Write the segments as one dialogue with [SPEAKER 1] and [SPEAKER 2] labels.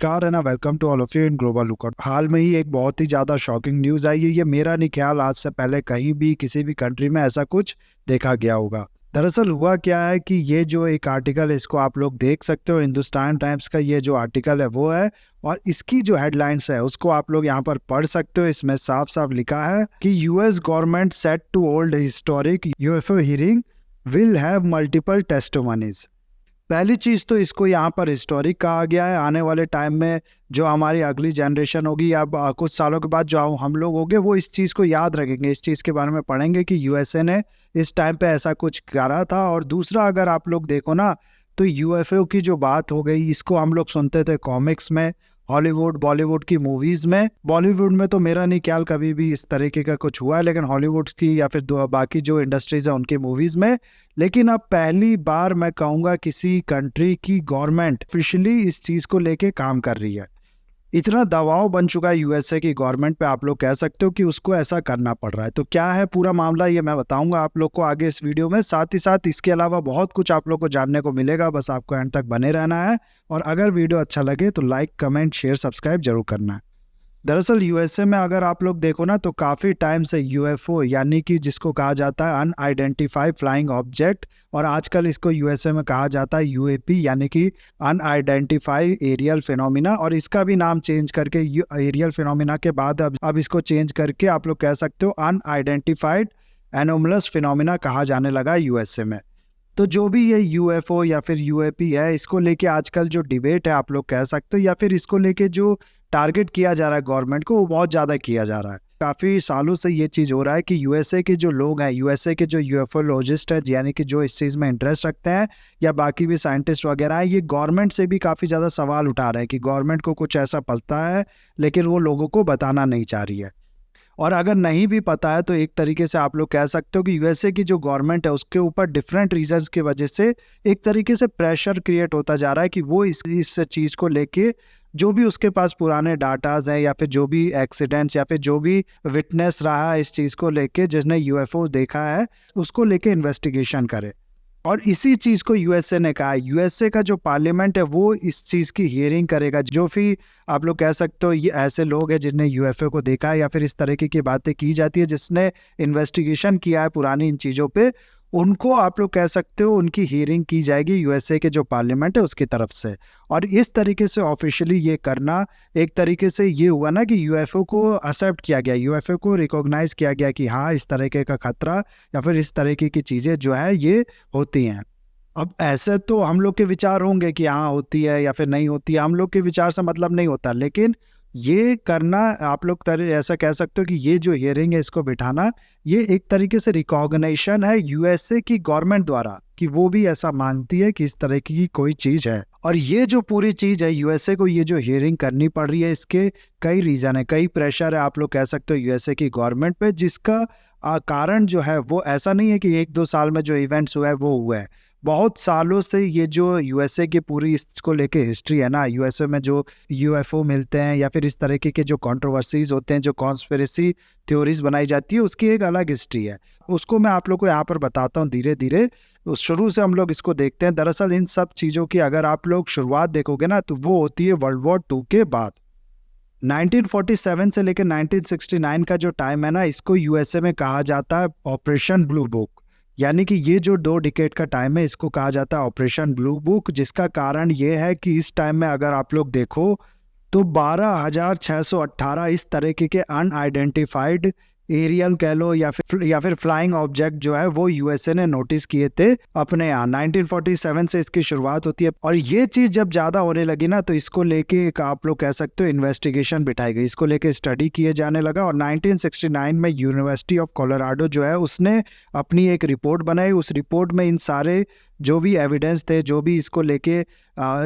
[SPEAKER 1] नमस्कार है ना, welcome to all of you in Global Lookout. हाल में ही एक बहुत ही ज़्यादा शॉकिंग न्यूज़ आई है। ये मेरा नहीं ख्याल आज से पहले कहीं भी किसी भी कंट्री में ऐसा कुछ देखा गया होगा। दरअसल हुआ क्या है कि ये जो एक आर्टिकल है इसको आप लोग देख सकते हो, हिंदुस्तान टाइम्स का ये जो आर्टिकल है वो है, और इसकी जो हेडलाइंस है उसको आप लोग यहाँ पर पढ़ सकते हो। इसमें साफ साफ लिखा है कि US government set to hold historic UFO hearing will have multiple testimonies. पहली चीज तो इसको यहाँ पर हिस्टोरिक कहा गया है। आने वाले टाइम में जो हमारी अगली जनरेशन होगी या कुछ सालों के बाद जो हम लोग होंगे वो इस चीज़ को याद रखेंगे, इस चीज़ के बारे में पढ़ेंगे कि यूएसए ने इस टाइम पे ऐसा कुछ करा था। और दूसरा, अगर आप लोग देखो ना तो यूएफओ की जो बात हो गई, इसको हम लोग सुनते थे कॉमिक्स में, हॉलीवुड बॉलीवुड की मूवीज में। बॉलीवुड में तो मेरा नहीं ख्याल कभी भी इस तरीके का कुछ हुआ है, लेकिन हॉलीवुड की या फिर बाकी जो इंडस्ट्रीज है उनकी मूवीज में। लेकिन अब पहली बार मैं कहूँगा किसी कंट्री की गवर्नमेंट ऑफिशियली इस चीज़ को लेके काम कर रही है। इतना दबाव बन चुका है यूएसए की गवर्नमेंट पे, आप लोग कह सकते हो कि उसको ऐसा करना पड़ रहा है। तो क्या है पूरा मामला, ये मैं बताऊंगा आप लोग को आगे इस वीडियो में। साथ ही साथ इसके अलावा बहुत कुछ आप लोग को जानने को मिलेगा, बस आपको एंड तक बने रहना है। और अगर वीडियो अच्छा लगे तो लाइक कमेंट शेयर सब्सक्राइब जरूर करना है। दरअसल यूएसए में अगर आप लोग देखो ना तो काफ़ी टाइम से यूएफओ यानी कि जिसको कहा जाता है अनआइडेंटिफाइड फ्लाइंग ऑब्जेक्ट, और आजकल इसको यूएसए में कहा जाता है यूएपी यानी कि अनआइडेंटिफाइड एरियल फिनोमिना। और इसका भी नाम चेंज करके एरियल फिनोमिना के बाद अब इसको चेंज करके आप लोग कह सकते हो अनआइडेंटिफाइड एनोमलस फिनोमिना कहा जाने लगा यूएसए में। तो जो भी ये यूएफओ या फिर यूएपी है, इसको लेके आजकल जो डिबेट है आप लोग कह सकते हो, या फिर इसको लेके जो टारगेट किया जा रहा है गवर्नमेंट को, वो बहुत ज़्यादा किया जा रहा है। काफ़ी सालों से ये चीज़ हो रहा है कि यूएसए के जो लोग हैं, यूएसए के जो यूएफओलॉजिस्ट हैं, यानी कि जो इस चीज़ में इंटरेस्ट रखते हैं, या बाकी भी साइंटिस्ट वगैरह हैं, ये गवर्नमेंट से भी काफ़ी ज़्यादा सवाल उठा रहे हैं कि गवर्नमेंट को कुछ ऐसा पता है लेकिन वो लोगों को बताना नहीं चाह रही है। और अगर नहीं भी पता है तो एक तरीके से आप लोग कह सकते हो कि यूएसए की जो गवर्नमेंट है उसके ऊपर डिफरेंट रीजंस की वजह से एक तरीके से प्रेशर क्रिएट होता जा रहा है कि वो इस चीज़ को लेके जो भी उसके पास पुराने डाटाज हैं, या फिर जो भी एक्सीडेंट्स या फिर जो भी विटनेस रहा है इस चीज़ को लेके, जिसने यूएफओ देखा है, उसको लेके इन्वेस्टिगेशन करे। और इसी चीज़ को यूएसए ने कहा है। यूएसए का जो पार्लियामेंट है वो इस चीज़ की हियरिंग करेगा। जो भी आप लोग कह सकते हो ये ऐसे लोग हैं जिनने यूएफओ को देखा है या फिर इस तरीके की बातें की जाती है, जिसने इन्वेस्टिगेशन किया है पुरानी इन चीज़ों पे, उनको आप लोग कह सकते हो उनकी हियरिंग की जाएगी यूएसए के जो पार्लियामेंट है उसकी तरफ से। और इस तरीके से ऑफिशियली ये करना एक तरीके से ये हुआ ना कि यूएफओ को एक्सेप्ट किया गया, यूएफओ को रिकॉग्नाइज किया गया कि हाँ इस तरीके का खतरा या फिर इस तरीके की चीज़ें जो है ये होती हैं। अब ऐसे तो हम लोग के विचार होंगे कि हाँ होती है या फिर नहीं होती है, हम लोग के विचार से मतलब नहीं होता, लेकिन ये करना आप लोग ऐसा कह सकते हो कि ये जो हियरिंग है इसको बिठाना, ये एक तरीके से रिकॉग्निशन है यूएसए की गवर्नमेंट द्वारा कि वो भी ऐसा मानती है कि इस तरह की कोई चीज़ है। और ये जो पूरी चीज़ है यूएसए को ये जो हियरिंग करनी पड़ रही है, इसके कई रीज़न है, कई प्रेशर है आप लोग कह सकते हो यूएसए की गवर्नमेंट पे, जिसका कारण जो है वो ऐसा नहीं है कि एक दो साल में जो इवेंट्स हुआ है वो हुआ है। बहुत सालों से ये जो यूएसए की पूरी इसको लेके हिस्ट्री है ना, यूएसए में जो यूएफओ मिलते हैं या फिर इस तरीके के जो कंट्रोवर्सीज होते हैं, जो कॉन्स्पिरेसी थ्योरीज बनाई जाती है, उसकी एक अलग हिस्ट्री है। उसको मैं आप लोग को यहाँ पर बताता हूँ धीरे धीरे। शुरू से हम लोग इसको देखते हैं। दरअसल इन सब चीज़ों की अगर आप लोग शुरुआत देखोगे ना तो वो होती है वर्ल्ड वॉर 2 के बाद। 1947 से लेकर 1969 का जो टाइम है ना, इसको यूएसए में कहा जाता है ऑपरेशन ब्लू बुक। यानी कि ये जो 2 डिकेड का टाइम है इसको कहा जाता है ऑपरेशन ब्लू बुक, जिसका कारण ये है कि इस टाइम में अगर आप लोग देखो तो 12,618 इस तरीके के अनआइडेंटिफाइड एरियल कह लो या फिर फ्लाइंग ऑब्जेक्ट जो है वो यूएसए ने नोटिस किए थे अपने यहाँ। 1947 से इसकी शुरुआत होती है। और ये चीज़ जब ज़्यादा होने लगी ना तो इसको लेके एक आप लोग कह सकते हो इन्वेस्टिगेशन बिठाई गई, इसको लेके स्टडी किए जाने लगा। और 1969 में यूनिवर्सिटी ऑफ कोलोराडो जो है उसने अपनी एक रिपोर्ट बनाई। उस रिपोर्ट में इन सारे जो भी एविडेंस थे, जो भी इसको लेके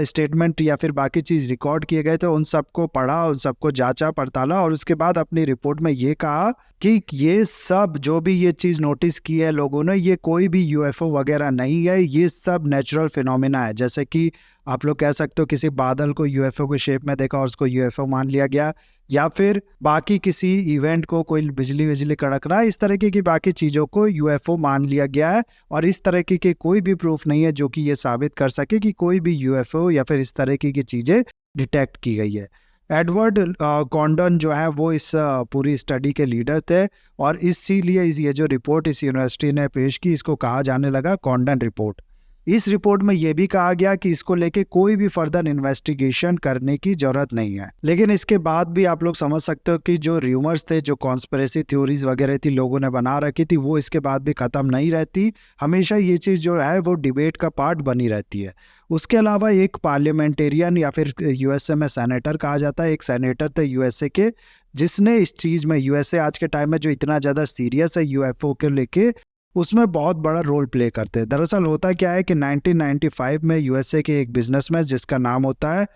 [SPEAKER 1] स्टेटमेंट या फिर बाकी चीज़ रिकॉर्ड किए गए थे, उन सबको पढ़ा, उन सबको जांचा पड़ताला, और उसके बाद अपनी रिपोर्ट में ये कहा कि ये सब जो भी ये चीज़ नोटिस की है लोगों ने, ये कोई भी यूएफओ वगैरह नहीं है, ये सब नेचुरल फिनोमिना है। जैसे कि आप लोग कह सकते हो किसी बादल को यूएफओ के शेप में देखा और उसको यूएफओ मान लिया गया, या फिर बाकी किसी इवेंट को कोई बिजली कड़कना, इस तरीके की बाकी चीज़ों को यूएफओ मान लिया गया है। और इस तरीके के कोई भी प्रूफ नहीं है जो कि ये साबित कर सके कि कोई भी यूएफओ या फिर इस तरीके की चीज़ें डिटेक्ट की गई है। एडवर्ड कॉन्डन जो है वो इस पूरी स्टडी के लीडर थे, और इसीलिए ये जो रिपोर्ट इस यूनिवर्सिटी ने पेश की, इसको कहा जाने लगा कॉन्डन रिपोर्ट। इस रिपोर्ट में यह भी कहा गया कि इसको लेके कोई भी फर्दर इन्वेस्टिगेशन करने की जरूरत नहीं है। लेकिन इसके बाद भी आप लोग समझ सकते हो कि जो र्यूमर्स थे, जो कॉन्स्पिरेसी थ्योरीज वगैरह थी लोगों ने बना रखी थी, वो इसके बाद भी खत्म नहीं रहती। हमेशा ये चीज़ जो है वो डिबेट का पार्ट बनी रहती है। उसके अलावा एक पार्लियामेंटेरियन या फिर यूएसए में सेनेटर कहा जाता है, एक सेनेटर थे यूएसए के, जिसने इस चीज़ में, यूएसए आज के टाइम में जो इतना ज़्यादा सीरियस है यूएफओ के लेके, उसमें बहुत बड़ा रोल प्ले करते हैं। दरअसल होता क्या है कि 1995 में यूएसए के एक बिजनेसमैन जिसका नाम होता है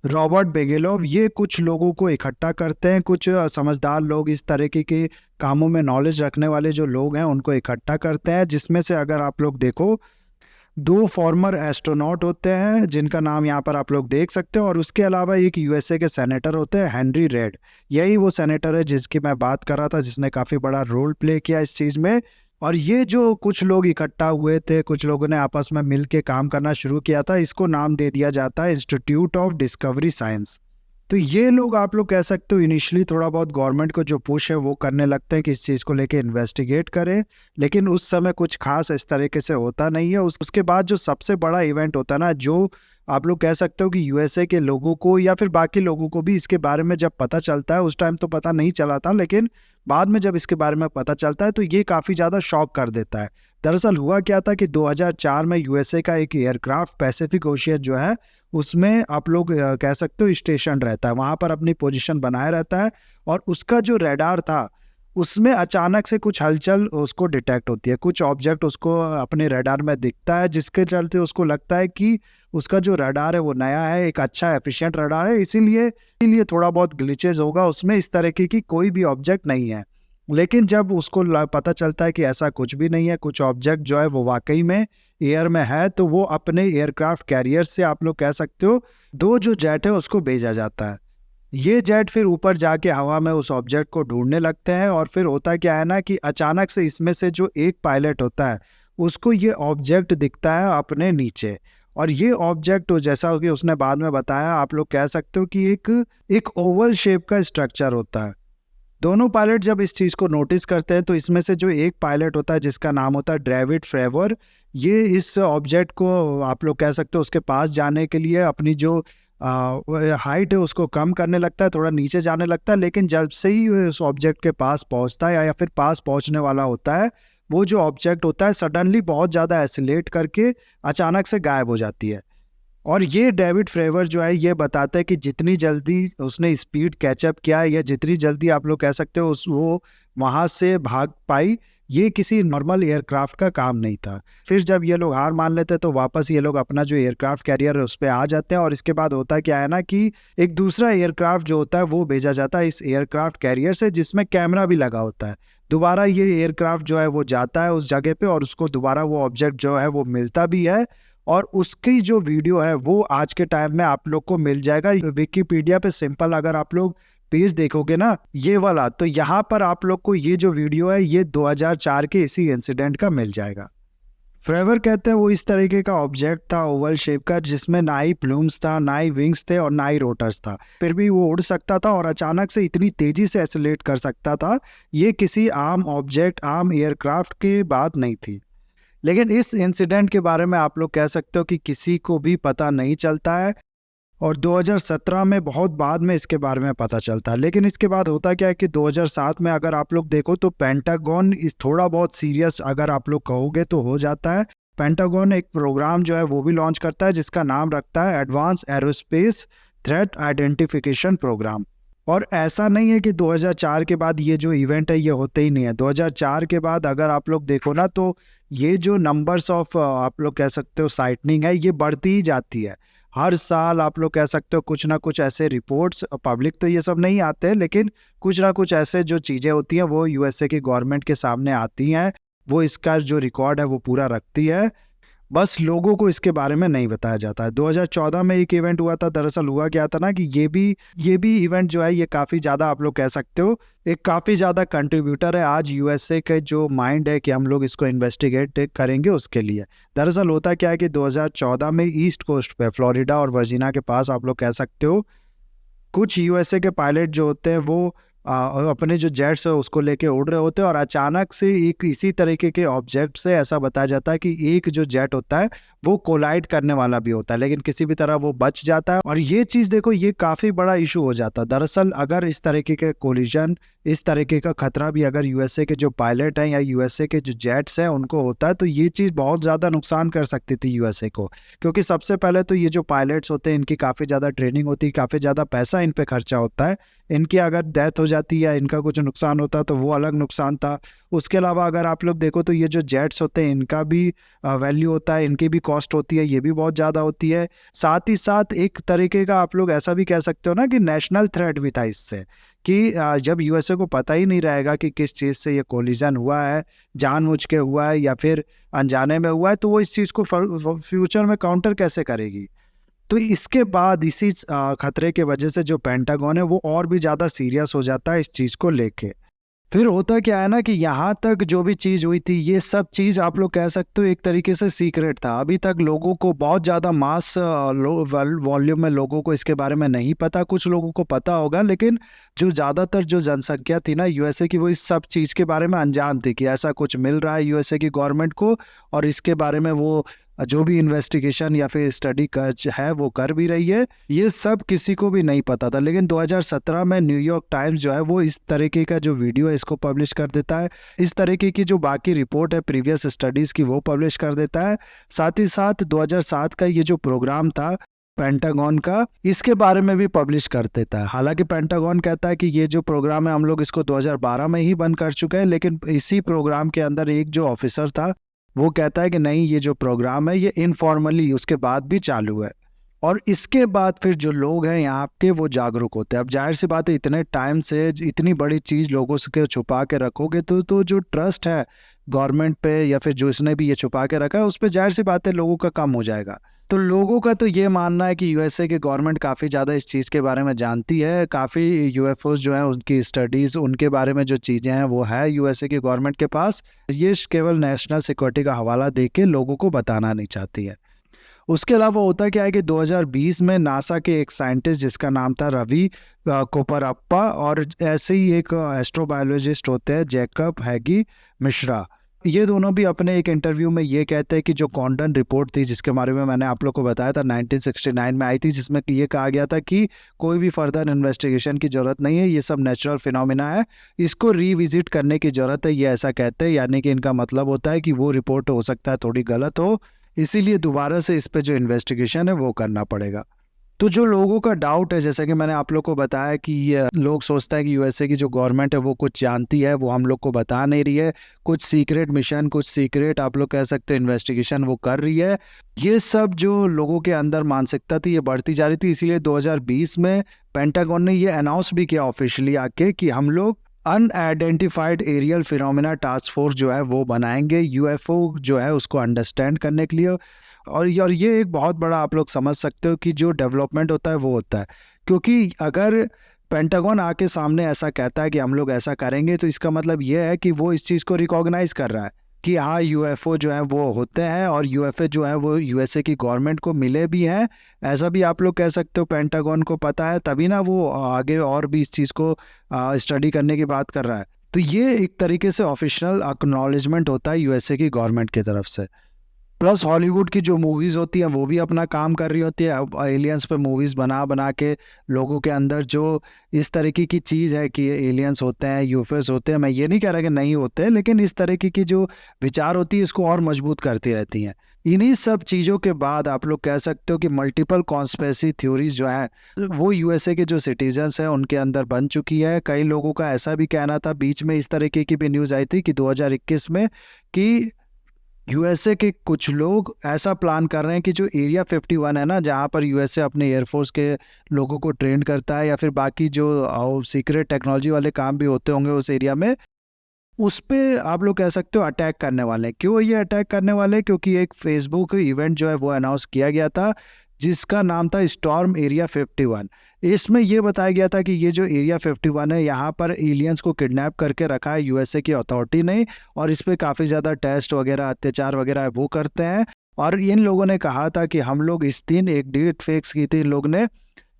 [SPEAKER 1] रॉबर्ट बेगेलोव, ये कुछ लोगों को इकट्ठा करते हैं, कुछ समझदार लोग, इस तरीके के कामों में नॉलेज रखने वाले जो लोग हैं उनको इकट्ठा करते हैं, जिसमें से अगर आप लोग देखो 2 फॉर्मर एस्ट्रोनॉट होते हैं जिनका नाम यहाँ पर आप लोग देख सकते हो, और उसके अलावा एक यूएसए के सेनेटर होते हैं हेनरी रेड। यही वो सेनेटर है जिसकी मैं बात कर रहा था, जिसने काफ़ी बड़ा रोल प्ले किया इस चीज़ में। और ये जो कुछ लोग इकट्ठा हुए थे, कुछ लोगों ने आपस में मिल के काम करना शुरू किया था, इसको नाम दे दिया जाता है इंस्टीट्यूट ऑफ डिस्कवरी साइंस। तो ये लोग आप लोग कह सकते हो इनिशियली थोड़ा बहुत गवर्नमेंट को जो पुश है वो करने लगते हैं कि इस चीज़ को लेके इन्वेस्टिगेट करें, लेकिन उस समय कुछ खास इस तरीके से होता नहीं है। उसके बाद जो सबसे बड़ा इवेंट होता है ना, जो आप लोग कह सकते हो कि यूएसए के लोगों को या फिर बाकी लोगों को भी इसके बारे में जब पता चलता है, उस टाइम तो पता नहीं चला था, लेकिन बाद में जब इसके बारे में पता चलता है तो ये काफ़ी ज़्यादा शॉक कर देता है। दरअसल हुआ क्या था कि 2004 में यूएसए का एक एयरक्राफ्ट पैसिफिक ओशियन जो है उसमें आप लोग कह सकते हो स्टेशन रहता है, वहाँ पर अपनी पोजीशन बनाए रहता है, और उसका जो रडार था उसमें अचानक से कुछ हलचल उसको डिटेक्ट होती है, कुछ ऑब्जेक्ट उसको अपने रडार में दिखता है, जिसके चलते उसको लगता है कि उसका जो रडार है वो नया है, एक अच्छा एफिशिएंट रडार है, इसीलिए थोड़ा बहुत ग्लिचेज होगा उसमें, इस तरीके की कोई भी ऑब्जेक्ट नहीं है। लेकिन जब उसको पता चलता है कि ऐसा कुछ भी नहीं है, कुछ ऑब्जेक्ट जो है वो वाकई में एयर में है, तो वो अपने एयरक्राफ्ट कैरियर से आप लोग कह सकते हो 2 जो जेट है उसको भेजा जाता है। ये जेट फिर ऊपर जाके हवा में उस ऑब्जेक्ट को ढूंढने लगते हैं, और फिर होता क्या है ना कि अचानक से इसमें से जो एक पायलट होता है उसको ये ऑब्जेक्ट दिखता है अपने नीचे, और ये ऑब्जेक्ट जैसा कि उसने बाद में बताया, आप लोग कह सकते हो कि एक ओवल शेप का स्ट्रक्चर होता है। दोनों पायलट जब इस चीज़ को नोटिस करते हैं तो इसमें से जो एक पायलट होता है जिसका नाम होता है डेविड फ्रेवर, ये इस ऑब्जेक्ट को आप लोग कह सकते हो उसके पास जाने के लिए अपनी जो हाइट है उसको कम करने लगता है, थोड़ा नीचे जाने लगता है, लेकिन जब से ही उस ऑब्जेक्ट के पास पहुंचता है या फिर पास पहुंचने वाला होता है, वो जो ऑब्जेक्ट होता है सडनली बहुत ज़्यादा एसिलेट करके अचानक से गायब हो जाती है। और ये डेविड फ्रेवर जो है ये बताता है कि जितनी जल्दी उसने स्पीड कैचअप किया या जितनी जल्दी आप लोग कह सकते हो वो वहाँ से भाग पाई, ये किसी नॉर्मल एयरक्राफ्ट का काम नहीं था। फिर जब ये लोग हार मान लेते तो वापस ये लोग अपना जो एयरक्राफ्ट कैरियर है उस पर आ जाते हैं, और इसके बाद होता क्या है ना कि एक दूसरा एयरक्राफ्ट जो होता है वो भेजा जाता है इस एयरक्राफ्ट कैरियर से, जिसमें कैमरा भी लगा होता है। दोबारा ये एयरक्राफ्ट जो है वो जाता है उस जगह पे, और उसको दोबारा वो ऑब्जेक्ट जो है वो मिलता भी है, और उसकी जो वीडियो है वो आज के टाइम में आप लोग को मिल जाएगा विकिपीडिया पे। सिंपल अगर आप लोग पेज देखोगे ना ये वाला, तो यहाँ पर आप लोग को ये जो वीडियो है ये 2004 के इसी इंसिडेंट का मिल जाएगा। फ्रेवर कहते हैं वो इस तरीके का ऑब्जेक्ट था ओवल शेप का, जिसमें ना ही प्लूम्स था, ना ही विंग्स थे, और ना ही रोटर्स था, फिर भी वो उड़ सकता था और अचानक से इतनी तेजी से एसिलेट कर सकता था। ये किसी आम ऑब्जेक्ट, आम एयरक्राफ्ट की बात नहीं थी। लेकिन इस इंसिडेंट के बारे में आप लोग कह सकते हो कि किसी को भी पता नहीं चलता है, और 2017 में बहुत बाद में इसके बारे में पता चलता है। लेकिन इसके बाद होता क्या है कि 2007 में अगर आप लोग देखो तो पेंटागन इस थोड़ा बहुत सीरियस अगर आप लोग कहोगे तो हो जाता है। पेंटागन एक प्रोग्राम जो है वो भी लॉन्च करता है जिसका नाम रखता है advance aerospace threat identification program. और ऐसा नहीं है कि 2004 के बाद ये जो इवेंट है ये होते ही नहीं है। 2004 के बाद अगर आप लोग देखो ना तो ये जो नंबर्स ऑफ आप लोग कह सकते हो साइटनिंग है ये बढ़ती ही जाती है। हर साल आप लोग कह सकते हो कुछ ना कुछ ऐसे रिपोर्ट्स, पब्लिक तो ये सब नहीं आते, लेकिन कुछ ना कुछ ऐसे जो चीज़ें होती हैं वो यूएसए की गवर्नमेंट के सामने आती हैं, वो इसका जो रिकॉर्ड है वो पूरा रखती है। बस लोगों को इसके बारे में नहीं बताया जाता है। 2014 में एक इवेंट हुआ था, दरअसल हुआ क्या था ना कि ये भी इवेंट जो है ये काफ़ी ज़्यादा आप लोग कह सकते हो एक काफ़ी ज़्यादा कंट्रीब्यूटर है आज यूएसए के जो माइंड है कि हम लोग इसको इन्वेस्टिगेट करेंगे उसके लिए। दरअसल होता क्या है कि 2014 में ईस्ट कोस्ट पे फ्लोरिडा और वर्जीनिया के पास आप लोग कह सकते हो कुछ यूएसए के पायलट जो होते हैं वो अपने जो जेट्स है उसको लेके उड़ रहे होते हैं और अचानक से एक इसी तरीके के ऑब्जेक्ट से ऐसा बताया जाता है कि एक जो जेट होता है वो कोलाइड करने वाला भी होता है, लेकिन किसी भी तरह वो बच जाता है। और ये चीज़ देखो ये काफ़ी बड़ा इशू हो जाता है। दरअसल अगर इस तरीके के कोलिजन, इस तरीके का खतरा भी अगर यूएसए के जो पायलट हैं या यूएसए के जो जेट्स हैं उनको होता है तो ये चीज़ बहुत ज़्यादा नुकसान कर सकती थी यूएसए को। क्योंकि सबसे पहले तो ये जो पायलट्स होते हैं इनकी काफ़ी ज़्यादा ट्रेनिंग होती है, काफ़ी ज़्यादा पैसा इन पे खर्चा होता है। इनकी अगर डेथ हो जाती है या इनका कुछ नुकसान होता तो वो अलग नुकसान था। उसके अलावा अगर आप लोग देखो तो ये जो जेट्स होते हैं इनका भी वैल्यू होता है, इनकी भी कॉस्ट होती है, ये भी बहुत ज़्यादा होती है। साथ ही साथ एक तरीके का आप लोग ऐसा भी कह सकते हो ना कि नेशनल थ्रेट भी था इससे, कि जब यूएसए को पता ही नहीं रहेगा कि किस चीज़ से ये कोलिजन हुआ है, जानबूझ के हुआ है या फिर अनजाने में हुआ है, तो वो इस चीज़ को फ्यूचर में काउंटर कैसे करेगी। तो इसके बाद इसी खतरे के वजह से जो पेंटागन है वो और भी ज़्यादा सीरियस हो जाता है इस चीज़ को लेके। फिर होता क्या है ना कि यहाँ तक जो भी चीज़ हुई थी ये सब चीज़ आप लोग कह सकते हो एक तरीके से सीक्रेट था। अभी तक लोगों को बहुत ज़्यादा मास वॉल्यूम में लोगों को इसके बारे में नहीं पता। कुछ लोगों को पता होगा लेकिन जो ज़्यादातर जो जनसंख्या थी ना यूएसए की वो इस सब चीज़ के बारे में अनजान थी कि ऐसा कुछ मिल रहा है यूएसए की गवर्नमेंट को, और इसके बारे में वो जो भी इन्वेस्टिगेशन या फिर स्टडी है वो कर भी रही है। ये सब किसी को भी नहीं पता था। लेकिन 2017 में न्यूयॉर्क टाइम्स जो है वो इस तरीके का जो वीडियो है इसको पब्लिश कर देता है। इस तरीके की जो बाकी रिपोर्ट है प्रीवियस स्टडीज़ की वो पब्लिश कर देता है। साथ ही साथ 2007 का ये जो प्रोग्राम था पेंटागन का, इसके बारे में भी पब्लिश कर देता है। हालांकि पेंटागन कहता है कि ये जो प्रोग्राम है हम लोग इसको 2012 में ही बंद कर चुके हैं, लेकिन इसी प्रोग्राम के अंदर एक जो ऑफिसर था वो कहता है कि नहीं ये जो प्रोग्राम है ये इनफॉर्मली उसके बाद भी चालू है। और इसके बाद फिर जो लोग हैं यहाँ के वो जागरूक होते हैं। अब जाहिर सी बात है इतने टाइम से इतनी बड़ी चीज़ लोगों से छुपा के रखोगे तो जो ट्रस्ट है गवर्नमेंट पे या फिर जो इसने भी ये छुपा के रखा है उस पर जाहिर सी बात है लोगों का कम हो जाएगा। तो लोगों का तो ये मानना है कि यूएसए की गवर्नमेंट काफ़ी ज़्यादा इस चीज़ के बारे में जानती है। काफ़ी यूएफओस जो हैं उनकी स्टडीज़ उनके बारे में जो चीज़ें हैं वो है यूएसए की गवर्नमेंट के पास। ये केवल नेशनल सिक्योरिटी का हवाला दे के लोगों को बताना नहीं चाहती है। उसके अलावा होता क्या है कि 2020 में नासा के एक साइंटिस्ट जिसका नाम था रवि कोपराप्पा और ऐसे ही एक एस्ट्रोबायोलॉजिस्ट होते हैं जैकब हैगी मिश्रा, ये दोनों भी अपने एक इंटरव्यू में ये कहते हैं कि जो कॉन्डन रिपोर्ट थी जिसके बारे में मैंने आप लोग को बताया था 1969 में आई थी, जिसमें ये कहा गया था कि कोई भी फर्दर इन्वेस्टिगेशन की ज़रूरत नहीं है, ये सब नेचुरल फिनोमिना है, इसको रीविजिट करने की ज़रूरत है, ये ऐसा कहते हैं। यानी कि इनका मतलब होता है कि वो रिपोर्ट हो सकता है थोड़ी गलत हो, इसीलिए दोबारा से इस पे जो इन्वेस्टिगेशन है वो करना पड़ेगा। तो जो लोगों का डाउट है जैसा कि मैंने आप लोग को बताया कि लोग सोचता है कि यूएसए की जो गवर्नमेंट है वो कुछ जानती है, वो हम लोग को बता नहीं रही है, कुछ सीक्रेट मिशन, कुछ सीक्रेट आप लोग कह सकते हो इन्वेस्टिगेशन वो कर रही है। ये सब जो लोगों के अंदर मानसिकता थी ये बढ़ती जा रही थी। इसीलिए 2020 में पेंटागन ने ये अनाउंस भी किया ऑफिशियली आके कि हम लोग unidentified aerial phenomena task force जो है वो बनाएंगे यूएफओ जो है उसको अंडरस्टैंड करने के लिए। और ये एक बहुत बड़ा आप लोग समझ सकते हो कि जो डेवलपमेंट होता है वो होता है, क्योंकि अगर पेंटागन आके सामने ऐसा कहता है कि हम लोग ऐसा करेंगे तो इसका मतलब ये है कि वो इस चीज़ को रिकॉग्नाइज कर रहा है कि हाँ यूएफओ जो है वो होते हैं और यूएफओ जो है वो यूएसए की गवर्नमेंट को मिले भी हैं। ऐसा भी आप लोग कह सकते हो पेंटागन को पता है, तभी ना वो आगे और भी इस चीज़ को स्टडी करने की बात कर रहा है। तो ये एक तरीके से ऑफिशियल एक्नॉलेजमेंट होता है यूएसए की गवर्नमेंट की तरफ से। प्लस हॉलीवुड की जो मूवीज़ होती हैं वो भी अपना काम कर रही होती है। अब एलियंस पे मूवीज़ बना के लोगों के अंदर जो इस तरीके की चीज़ है कि एलियंस होते हैं, यूएफओस होते हैं, मैं ये नहीं कह रहा कि नहीं होते, लेकिन इस तरीके की जो विचार होती है इसको और मजबूत करती रहती हैं। इन्हीं सब चीज़ों के बाद आप लोग कह सकते हो कि मल्टीपल कॉन्स्पिरेसी थ्योरीज जो है वो यूएसए के जो सिटीजन्स हैं उनके अंदर बन चुकी है। कई लोगों का ऐसा भी कहना था, बीच में इस तरीके की भी न्यूज़ आई थी कि 2021 में कि यूएसए के कुछ लोग ऐसा प्लान कर रहे हैं कि जो एरिया 51 है ना, जहाँ पर यूएसए अपने एयरफोर्स के लोगों को ट्रेन करता है या फिर बाकी जो सीक्रेट टेक्नोलॉजी वाले काम भी होते होंगे उस एरिया में, उस पे आप लोग कह सकते हो अटैक करने वाले हैं। क्यों ये अटैक करने वाले हैं? क्योंकि एक फेसबुक इवेंट जो है वो अनाउंस किया गया था जिसका नाम था स्टॉर्म एरिया 51। इसमें ये बताया गया था कि ये जो एरिया 51 है यहाँ पर एलियंस को किडनैप करके रखा है यूएसए की अथॉरिटी ने, और इस पर काफ़ी ज़्यादा टेस्ट वगैरह अत्याचार वगैरह वो करते हैं। और इन लोगों ने कहा था कि हम लोग इस दिन एक डेट फिक्स की थी इन लोग ने,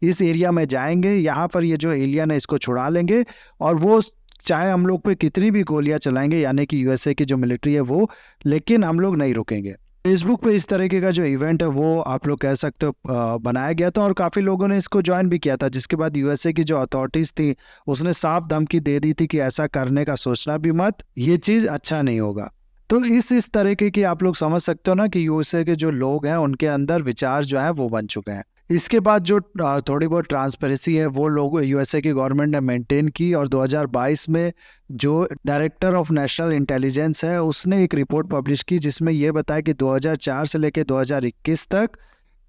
[SPEAKER 1] इस एरिया में जाएंगे, यहाँ पर ये जो एलियन है इसको छुड़ा लेंगे, और वो चाहे हम लोग पे कितनी भी गोलियां चलाएंगे, यानी कि यूएसए की जो मिलिट्री है वो, लेकिन हम लोग नहीं रुकेंगे। फेसबुक पे इस तरीके का जो इवेंट है वो आप लोग कह सकते हो बनाया गया था, और काफ़ी लोगों ने इसको ज्वाइन भी किया था, जिसके बाद यूएसए की जो अथॉरिटीज़ थी उसने साफ धमकी दे दी थी कि ऐसा करने का सोचना भी मत, ये चीज़ अच्छा नहीं होगा। तो इस तरीके की आप लोग समझ सकते हो ना कि यूएसए के जो लोग हैं उनके अंदर विचार जो है वो बन चुके हैं। इसके बाद जो थोड़ी बहुत ट्रांसपेरेंसी है वो लोग यूएसए की गवर्नमेंट ने मेंटेन की, और 2022 में जो डायरेक्टर ऑफ नेशनल इंटेलिजेंस है उसने एक रिपोर्ट पब्लिश की जिसमें ये बताया कि 2004 से लेकर 2021 तक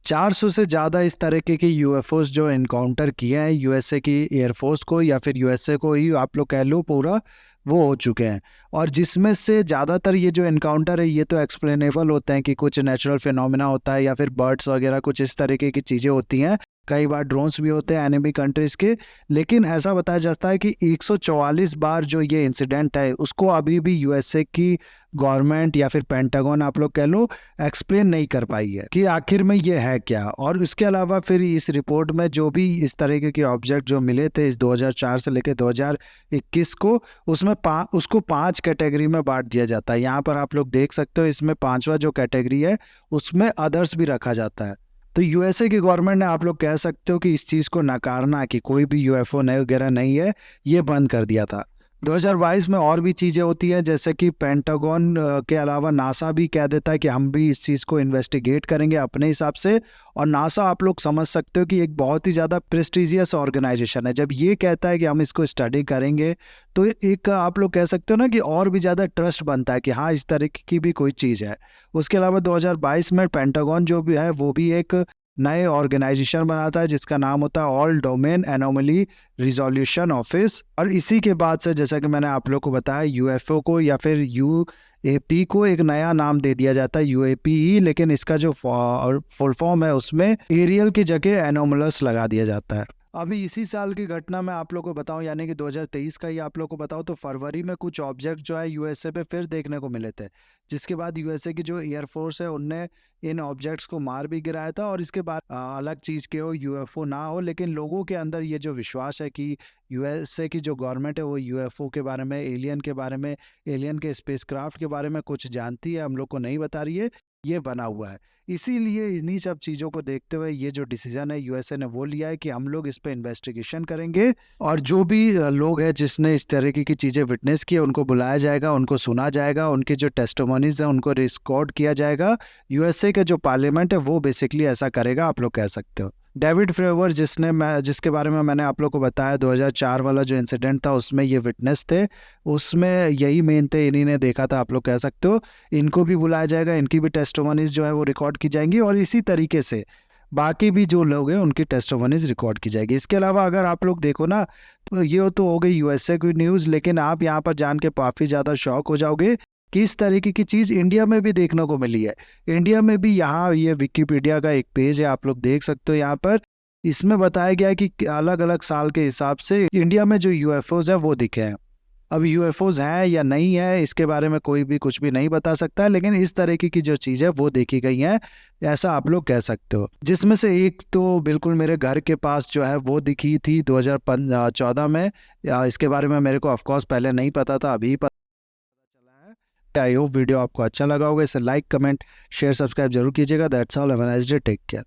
[SPEAKER 1] 400 से ज़्यादा इस तरीके के यूएफओस जो इनकाउंटर किए हैं यूएसए की एयरफोर्स को, या फिर यूएसए को ही आप लोग कह लो पूरा, वो हो चुके हैं। और जिसमें से ज़्यादातर ये जो इनकाउंटर है ये तो एक्सप्लेनेबल होते हैं कि कुछ नेचुरल फिनोमेना होता है या फिर बर्ड्स वगैरह कुछ इस तरीके की चीज़ें होती हैं, कई बार ड्रोन्स भी होते हैं एनिमी कंट्रीज़ के। लेकिन ऐसा बताया जाता है कि 144 बार जो ये इंसिडेंट है उसको अभी भी यूएसए की गवर्नमेंट या फिर पेंटागन आप लोग कह लो एक्सप्लेन नहीं कर पाई है कि आखिर में ये है क्या। और इसके अलावा फिर इस रिपोर्ट में जो भी इस तरीके के ऑब्जेक्ट जो मिले थे इस 2004 से लेकर 2021 को, उसमें उसको 5 कैटेगरी में बांट दिया जाता है। यहाँ पर आप लोग देख सकते हो इसमें 5वां जो कैटेगरी है उसमें अदर्स भी रखा जाता है। तो यूएसए की गवर्नमेंट ने आप लोग कह सकते हो कि इस चीज़ को नकारना कि कोई भी यूएफओ वगैरह नहीं है ये बंद कर दिया था। 2022 में और भी चीज़ें होती हैं, जैसे कि पेंटागन के अलावा नासा भी कह देता है कि हम भी इस चीज़ को इन्वेस्टिगेट करेंगे अपने हिसाब से। और नासा आप लोग समझ सकते हो कि एक बहुत ही ज़्यादा प्रेस्टिजियस ऑर्गेनाइजेशन है, जब ये कहता है कि हम इसको स्टडी करेंगे तो एक आप लोग कह सकते हो ना कि और भी ज़्यादा ट्रस्ट बनता है कि हाँ इस तरीके की भी कोई चीज़ है। उसके अलावा 2022 में पेंटागन जो भी है वो भी एक नए ऑर्गेनाइजेशन बनाता है जिसका नाम होता है all domain anomaly resolution office. और इसी के बाद से जैसा कि मैंने आप लोग को बताया यूएफओ को या फिर यूएपी को एक नया नाम दे दिया जाता है यूएपी, लेकिन इसका जो फुल फॉर्म है उसमें एरियल की जगह एनोमलस लगा दिया जाता है। अभी इसी साल की घटना मैं आप लोग को बताऊं, यानी कि 2023 का ही आप लोग को बताऊं, तो फरवरी में कुछ ऑब्जेक्ट जो है यूएसए पे फिर देखने को मिले थे, जिसके बाद यूएसए की जो एयरफोर्स है उनने इन ऑब्जेक्ट्स को मार भी गिराया था। और इसके बाद अलग चीज़ के हो यूएफओ ना हो, लेकिन लोगों के अंदर ये जो विश्वास है कि यूएसए की जो गवर्नमेंट है वो यूएफओ के बारे में, एलियन के बारे में, एलियन के स्पेसक्राफ्ट के बारे में कुछ जानती है, हम लोग को नहीं बता रही है, ये बना हुआ है। इसीलिए इन्हीं सब चीज़ों को देखते हुए ये जो डिसीजन है यूएसए ने वो लिया है कि हम लोग इस पे इन्वेस्टिगेशन करेंगे, और जो भी लोग हैं जिसने इस तरीके की चीज़ें विटनेस की उनको बुलाया जाएगा, उनको सुना जाएगा, उनके जो टेस्टिमोनीज हैं उनको रिकॉर्ड किया जाएगा। यूएसए के जो पार्लियामेंट है वो बेसिकली ऐसा करेगा, आप लोग कह सकते हो। डेविड फ्रेवर जिसके बारे में मैंने आप लोग को बताया 2004 वाला जो इंसिडेंट था उसमें ये विटनेस थे, उसमें यही मेन थे, इन्हीं ने देखा था, आप लोग कह सकते हो। इनको भी बुलाया जाएगा, इनकी भी टेस्टिमोनीज जो है वो रिकॉर्ड की जाएंगी, और इसी तरीके से बाकी भी जो लोग हैं उनकी टेस्टिमोनीज रिकॉर्ड की जाएगी। इसके अलावा अगर आप लोग देखो ना तो ये तो हो गई यूएसए की न्यूज़, लेकिन आप यहाँ पर जान के काफ़ी ज़्यादा शॉक हो जाओगे कि इस तरीके की चीज़ इंडिया में भी देखने को मिली है। इंडिया में भी यहाँ ये विकिपीडिया का एक पेज है, आप लोग देख सकते हो, यहाँ पर इसमें बताया गया है कि अलग अलग साल के हिसाब से इंडिया में जो यूएफओज है वो दिखे हैं। अब यूएफओज हैं या नहीं है इसके बारे में कोई भी कुछ भी नहीं बता सकता है, लेकिन इस तरीके की जो चीज़ है वो देखी गई है, ऐसा आप लोग कह सकते हो। जिसमें से एक तो बिल्कुल मेरे घर के पास जो है वो दिखी थी 2014 में। इसके बारे में मेरे को ऑफकोर्स पहले नहीं पता था, अभी पता चला है। आई होप वीडियो आपको अच्छा लगा होगा। इसे लाइक, कमेंट, शेयर, सब्सक्राइब जरूर कीजिएगा। That's all, have a nice day, take care.